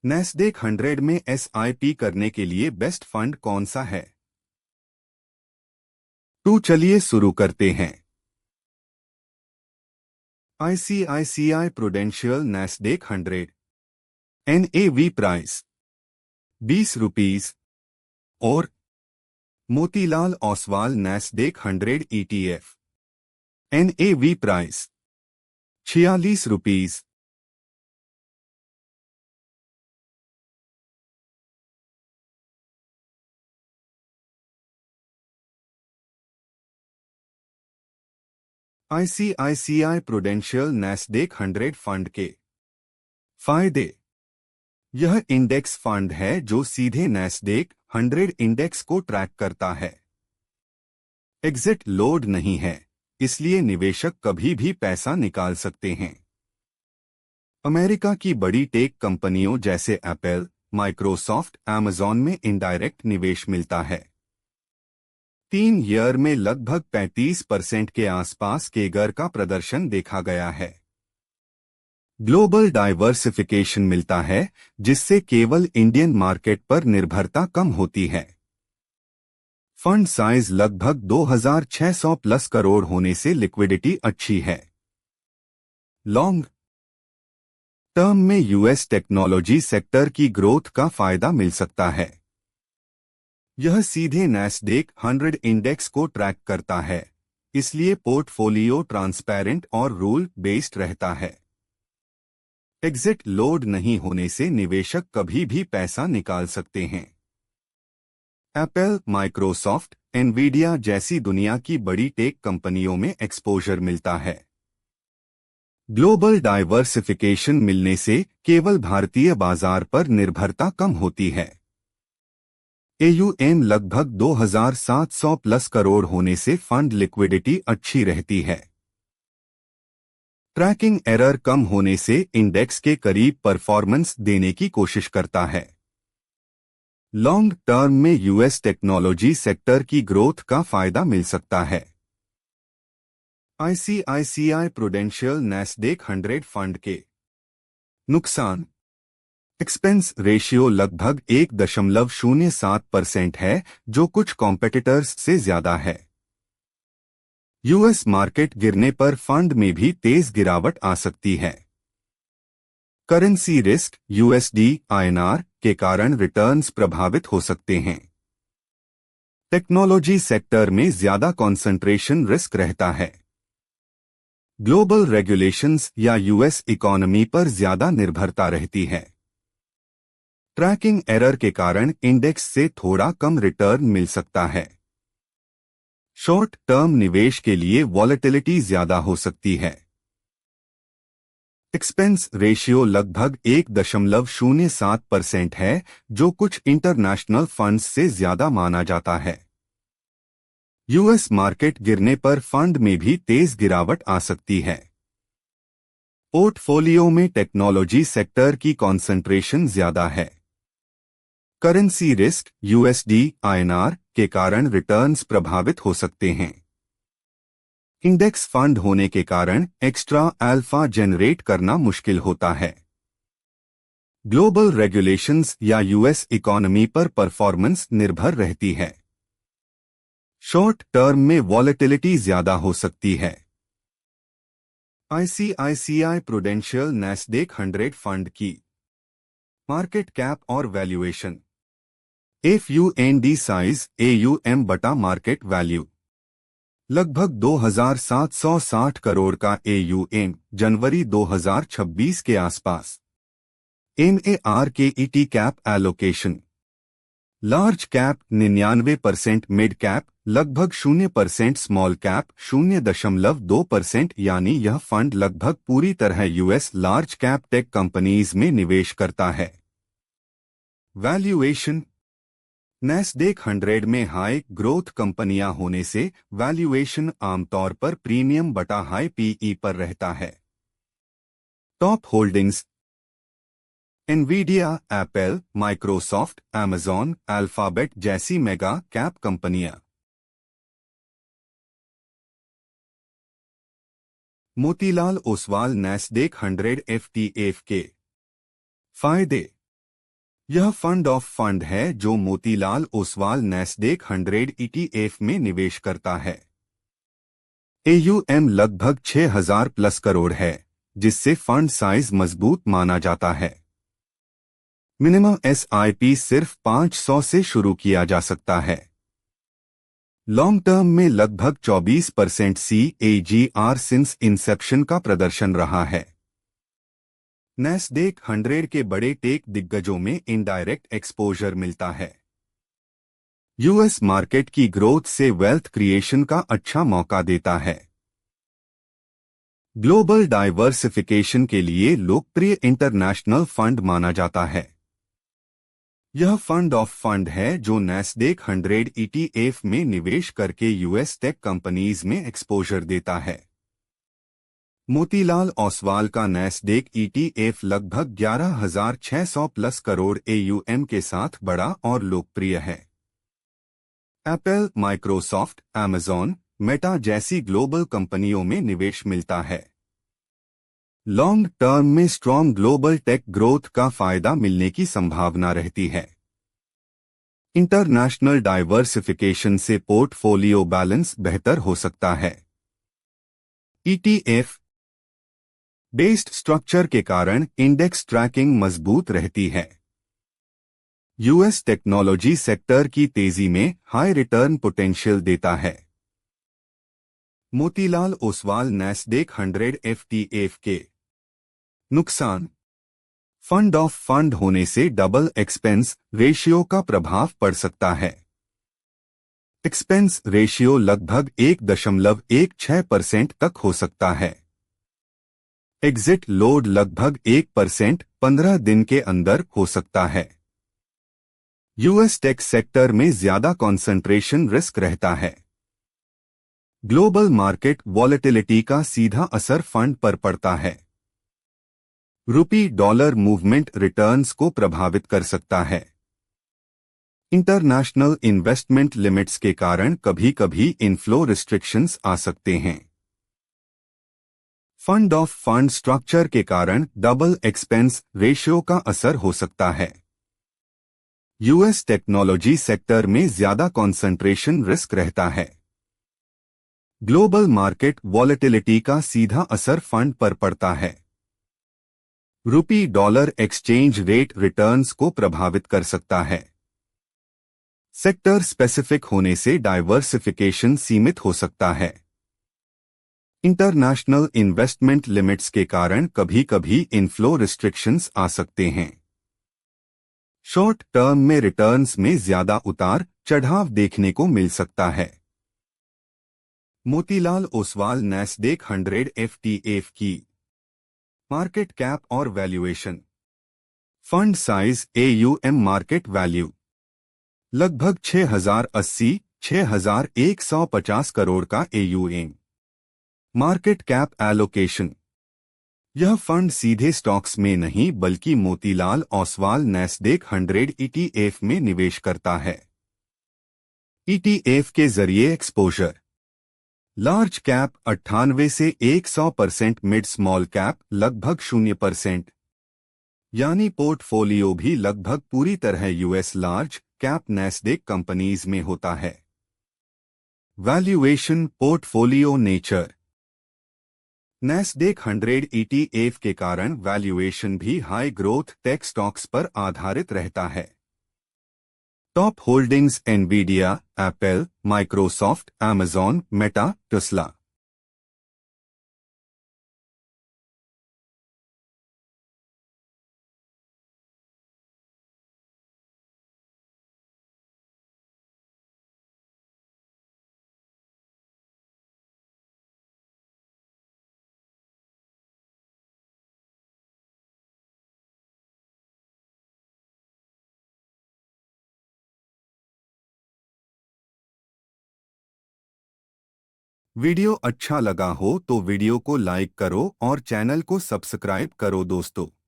Nasdaq 100 में SIP करने के लिए बेस्ट फंड कौन सा है? तो चलिए शुरू करते हैं। ICICI prudential Nasdaq 100 NAV price ₹20 और Motilal Oswal Nasdaq 100 ETF NAV price ₹46। ICICI prudential Nasdaq 100 fund के फायदे। यह इंडेक्स फंड है जो सीधे नैस्डैक 100 इंडेक्स को ट्रैक करता है। एग्जिट लोड नहीं है, इसलिए निवेशक कभी भी पैसा निकाल सकते हैं। अमेरिका की बड़ी टेक कंपनियों जैसे एप्पल, माइक्रोसॉफ्ट, अमेज़न में इनडायरेक्ट निवेश मिलता है। 3 ईयर में लगभग 35% के आसपास केगर का प्रदर्शन देखा गया है। ग्लोबल डाइवर्सिफिकेशन मिलता है, जिससे केवल इंडियन मार्केट पर निर्भरता कम होती है। फंड साइज लगभग 2600 प्लस करोड़ होने से लिक्विडिटी अच्छी है। लॉन्ग टर्म में यूएस टेक्नोलॉजी सेक्टर की ग्रोथ का फायदा मिल सकता है। यह सीधे नैस्डैक 100 इंडेक्स को ट्रैक करता है, इसलिए पोर्टफोलियो ट्रांसपेरेंट और रूल बेस्ड रहता है। एग्जिट लोड नहीं होने से निवेशक कभी भी पैसा निकाल सकते हैं। एप्पल, माइक्रोसॉफ्ट, एनवीडिया जैसी दुनिया की बड़ी टेक कंपनियों में एक्सपोजर मिलता है। ग्लोबल डाइवर्सिफिकेशन मिलने से केवल भारतीय बाजार पर निर्भरता कम होती है। AUM लगभग 2700 प्लस करोड़ होने से फंड लिक्विडिटी अच्छी रहती है। ट्रैकिंग एरर कम होने से इंडेक्स के करीब परफॉर्मेंस देने की कोशिश करता है। लॉन्ग टर्म में यूएस टेक्नोलॉजी सेक्टर की ग्रोथ का फायदा मिल सकता है। आईसीआईसीआई प्रूडेंशियल नैस्डैक 100 फंड के नुकसान। एक्सपेंस रेशियो लगभग 1.07% है, जो कुछ कॉम्पिटिटर्स से ज्यादा है। यूएस मार्केट गिरने पर फंड में भी तेज गिरावट आ सकती है। करेंसी रिस्क USD INR के कारण रिटर्न्स प्रभावित हो सकते हैं। टेक्नोलॉजी सेक्टर में ज्यादा कंसंट्रेशन रिस्क रहता है। ग्लोबल रेगुलेशंस या यूएस इकोनॉमी पर ज्यादा निर्भरता रहती है। ट्रैकिंग एरर के कारण इंडेक्स से थोड़ा कम रिटर्न मिल सकता है। शॉर्ट टर्म निवेश के लिए वॉलेटिलिटी ज्यादा हो सकती है। एक्सपेंस रेशियो लगभग 1.07% है, जो कुछ इंटरनेशनल फंड्स से ज्यादा माना जाता है। यूएस मार्केट गिरने पर फंड में भी तेज गिरावट आ सकती है। पोर्टफोलियो में टेक्नोलॉजी सेक्टर की कंसंट्रेशन ज्यादा है। करेंसी रिस्क USD INR के कारण रिटर्न्स प्रभावित हो सकते हैं। इंडेक्स फंड होने के कारण एक्स्ट्रा अल्फा जनरेट करना मुश्किल होता है। ग्लोबल रेगुलेशंस या यूएस इकोनॉमी पर परफॉर्मेंस निर्भर रहती है। शॉर्ट टर्म में वॉलेटिलिटी ज्यादा हो सकती है। आईसीआईसीआई प्रूडेंशियल नैस्डैक 100 फंड की मार्केट कैप और वैल्यूएशन। FUND साइज AUM बटा मार्केट वैल्यू। लगभग 2760 करोड़ का AUM जनवरी 2026 के आसपास। MARKET cap allocation. Large cap 99%, mid cap लगभग 0%, स्मॉल कैप 0.2%, यानी यह फंड लगभग पूरी तरह US large cap tech companies में निवेश करता है। वैल्यूएशन। नैस्डैक 100 में हाई ग्रोथ कंपनियां होने से वैल्यूएशन आमतौर पर प्रीमियम बटा हाई PE पर रहता है। Top holdings. Nvidia, Apple, Microsoft, Amazon, alphabet जैसी मेगा कैप कंपनियां। मोतीलाल ओसवाल नैस्डैक 100 FTF के फायदे। यह फंड ऑफ फंड है जो मोतीलाल ओसवाल नैस्डेक 100 ETF में निवेश करता है। AUM लगभग 6,000 प्लस करोड़ है, जिससे फंड साइज मजबूत माना जाता है। मिनिमम SIP सिर्फ 500 से शुरू किया जा सकता है। लॉन्ग टर्म में लगभग 24% CAGR सिंस इंसेप्शन का प्रदर्शन रहा है। नैस्डेक 100 के बड़े टेक दिग्गजों में इनडायरेक्ट एक्सपोजर मिलता है। यूएस मार्केट की ग्रोथ से वेल्थ क्रिएशन का अच्छा मौका देता है। ग्लोबल डाइवर्सिफिकेशन के लिए लोकप्रिय इंटरनेशनल फंड माना जाता है। यह फंड ऑफ फंड है जो नैस्डेक 100 ETF में निवेश करके यूएस टेक कंपनीज में एक्सपोजर देता है। मोतीलाल ओसवाल का नैस्डेक ETF लगभग 11,600 प्लस करोड़ AUM के साथ बड़ा और लोकप्रिय है। एप्पल, माइक्रोसॉफ्ट, अमेज़न, मेटा जैसी ग्लोबल कंपनियों में निवेश मिलता है। लॉन्ग टर्म में स्ट्रॉन्ग ग्लोबल टेक ग्रोथ का फायदा मिलने की संभावना रहती है। इंटरनेशनल डाइवर्सिफिकेशन से पोर्टफोलियो बैलेंस बेहतर हो सकता है। ETF बेस्ड स्ट्रक्चर के कारण इंडेक्स ट्रैकिंग मजबूत रहती है। यूएस टेक्नोलॉजी सेक्टर की तेजी में हाई रिटर्न पोटेंशियल देता है। मोतीलाल ओसवाल नैस्डेक 100 FTF के नुकसान। फंड ऑफ फंड होने से डबल एक्सपेंस रेशियो का प्रभाव पड़ सकता है। एक्सपेंस रेशियो लगभग 1.16% तक हो सकता है। एग्जिट लोड लगभग 1% 15 दिन के अंदर हो सकता है। यूएस टेक सेक्टर में ज्यादा कंसंट्रेशन रिस्क रहता है। ग्लोबल मार्केट वॉलेटिलिटी का सीधा असर फंड पर पड़ता है। रुपी डॉलर मूवमेंट रिटर्न्स को प्रभावित कर सकता है। इंटरनेशनल इन्वेस्टमेंट लिमिट्स के कारण कभी-कभी इनफ्लो रिस्ट्रिक्शंस आ सकते हैं। फंड ऑफ फंड स्ट्रक्चर के कारण डबल एक्सपेंस रेशियो का असर हो सकता है। यूएस टेक्नोलॉजी सेक्टर में ज्यादा कंसंट्रेशन रिस्क रहता है। ग्लोबल मार्केट वॉलेटिलिटी का सीधा असर फंड पर पड़ता है। Rupee dollar exchange rate returns को प्रभावित कर सकता है। सेक्टर स्पेसिफिक होने से डाइवर्सिफिकेशन सीमित हो सकता है। इंटरनेशनल इन्वेस्टमेंट लिमिट्स के कारण कभी-कभी इनफ्लो रिस्ट्रिक्शंस आ सकते हैं। शॉर्ट टर्म में रिटर्न्स में ज्यादा उतार चढ़ाव देखने को मिल सकता है। मोतीलाल ओसवाल नैस्डेक 100 FTF की मार्केट कैप और valuation. Fund size AUM market value लगभग 6,150 करोड़ का AUM। Market cap allocation. यह फंड सीधे स्टॉक्स में नहीं बल्कि मोतीलाल ओसवाल नैस्डेक 100 ETF में निवेश करता है। ETF के जरिए एक्सपोजर। लार्ज कैप 98 से 100%, मिड स्मॉल कैप लगभग 0%, यानी पोर्टफोलियो भी लगभग पूरी तरह US large cap Nasdaq companies में होता है। Valuation portfolio nature. Nasdaq 100 ETF के कारण वैल्यूएशन भी हाई ग्रोथ टेक स्टॉक्स पर आधारित रहता है। Top holdings Nvidia, Apple, Microsoft, Amazon, Meta, Tesla. Video अच्छा लगा हो तो वीडियो को लाइक करो और चैनल को सब्सक्राइब करो दोस्तों।